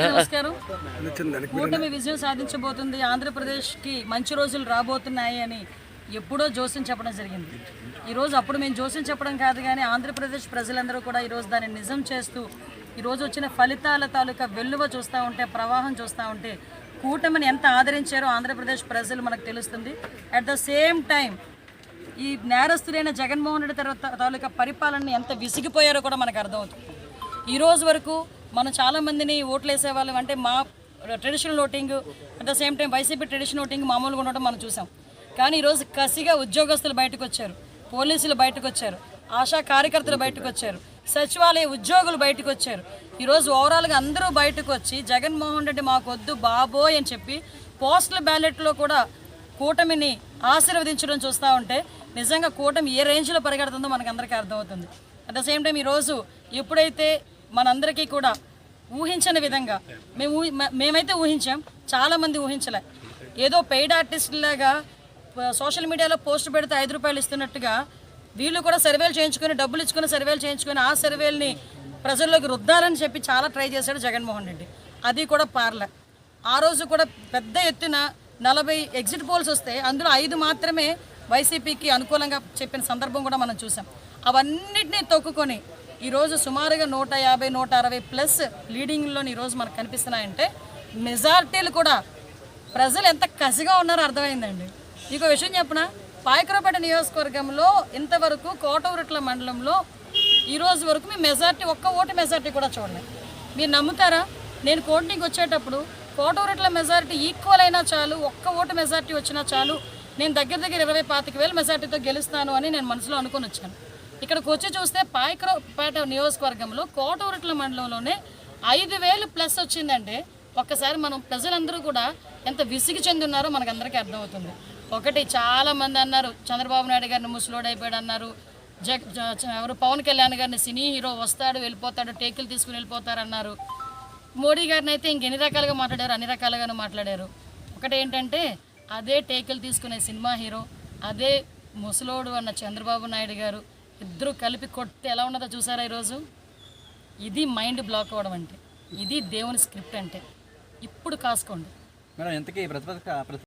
నమస్కారం. కూటమి విజయం సాధించబోతుంది, ఆంధ్రప్రదేశ్కి మంచి రోజులు రాబోతున్నాయి అని ఎప్పుడో జోస్యం చెప్పడం జరిగింది. ఈరోజు అప్పుడు మేము జోస్యం చెప్పడం కాదు, కానీ ఆంధ్రప్రదేశ్ ప్రజలందరూ కూడా ఈరోజు దాన్ని నిజం చేస్తూ ఈరోజు వచ్చిన ఫలితాల తాలూకా వెల్లువ చూస్తూ ఉంటే, ప్రవాహం చూస్తూ ఉంటే కూటమిని ఎంత ఆదరించారో ఆంధ్రప్రదేశ్ ప్రజలు మనకు తెలుస్తుంది. అట్ ద సేమ్ టైం ఈ నేరస్తులైన జగన్మోహన్ రెడ్డి తాలూకా పరిపాలనని ఎంత విసిగిపోయారో కూడా మనకు అర్థమవుతుంది. ఈరోజు వరకు మనం చాలామందిని ఓట్లు వేసేవాళ్ళం, అంటే మా traditional voting at the same time YCP traditional voting మామూలుగా ఉండటం మనం చూసాం. కానీ ఈరోజు కసిగా ఉద్యోగస్తులు బయటకు వచ్చారు, పోలీసులు బయటకు వచ్చారు, ఆశా కార్యకర్తలు బయటకు వచ్చారు, సచివాలయ ఉద్యోగులు బయటకు వచ్చారు. ఈరోజు ఓవరాల్గా అందరూ బయటకు వచ్చి జగన్మోహన్ రెడ్డి మాకు వద్దు బాబోయ్ అని చెప్పి పోస్టల్ బ్యాలెట్లో కూడా కూటమిని ఆశీర్వదించడం చూస్తూ ఉంటే నిజంగా కూటమి ఏ రేంజ్లో పరిగెడుతుందో మనకు అందరికీ అర్థమవుతుంది. అట్ ద సేమ్ టైం ఈరోజు ఎప్పుడైతే మనందరికీ కూడా ఊహించని విధంగా మేమైతే ఊహించాం, చాలామంది ఊహించలే. ఏదో పెయిడ్ ఆర్టిస్టులాగా సోషల్ మీడియాలో పోస్ట్ పెడితే 5 రూపాయలు ఇస్తున్నట్టుగా వీళ్ళు కూడా సర్వేలు చేయించుకొని, డబ్బులు ఇచ్చుకొని సర్వేలు చేయించుకొని ఆ సర్వేల్ని ప్రజల్లోకి రుద్దాలని చెప్పి చాలా ట్రై చేశాడు జగన్మోహన్ రెడ్డి. అది కూడా పార్లే. ఆ రోజు కూడా పెద్ద ఎత్తున 40 ఎగ్జిట్ పోల్స్ వస్తే అందులో 5 మాత్రమే వైసీపీకి అనుకూలంగా చెప్పిన సందర్భం కూడా మనం చూసాం. అవన్నిటినీ తొక్కుకొని ఈరోజు సుమారుగా 150, 160 ప్లస్ లీడింగ్లో ఈరోజు మనకు కనిపిస్తున్నాయంటే మెజార్టీలు కూడా ప్రజలు ఎంత కసిగా ఉన్నారో అర్థమైందండి. ఇంకో విషయం చెప్పిన, పాయకరావుపేట నియోజకవర్గంలో ఇంతవరకు కోటవురుట్ల మండలంలో ఈరోజు వరకు మీ మెజార్టీ, ఒక్క ఓటు మెజార్టీ కూడా చూడలేదు. మీరు నమ్ముతారా? నేను కోటింగ్ వచ్చేటప్పుడు కోటవురుట్ల మెజార్టీ ఈక్వల్ అయినా చాలు, ఒక్క ఓటు మెజార్టీ వచ్చినా చాలు, నేను దగ్గర 20-25,000 మెజార్టీతో గెలుస్తాను అని నేను మనసులో అనుకుని వచ్చాను. ఇక్కడికి వచ్చి చూస్తే పాయకరావుపేట నియోజకవర్గంలో కోటవురుట్ల మండలంలోనే 5,000 ప్లస్ వచ్చిందంటే ఒక్కసారి మనం ప్రజలందరూ కూడా ఎంత విసిగి చెంది ఉన్నారో మనకు అందరికీ అర్థమవుతుంది. ఒకటి, చాలామంది అన్నారు చంద్రబాబు నాయుడు గారిని ముసలోడైపోయాడు అన్నారు, ఎవరు పవన్ కళ్యాణ్ గారిని సినీ హీరో వస్తాడు వెళ్ళిపోతాడు, టేకులు తీసుకుని వెళ్ళిపోతారన్నారు. మోడీ గారిని అయితే ఇంకెన్ని రకాలుగా మాట్లాడారు, అన్ని రకాలుగానే మాట్లాడారు. ఒకటి ఏంటంటే, అదే టేకులు తీసుకునే సినిమా హీరో, అదే ముసలోడు అన్న చంద్రబాబు నాయుడు గారు ఇద్దరు కలిపి కొడితే ఎలా ఉన్నదో చూసారా ఈరోజు? ఇది మైండ్ బ్లాక్ అవ్వడం అంటే, ఇది దేవుని స్క్రిప్ట్ అంటే. ఇప్పుడు కాసుకోండి మేడం. ఎంతకీ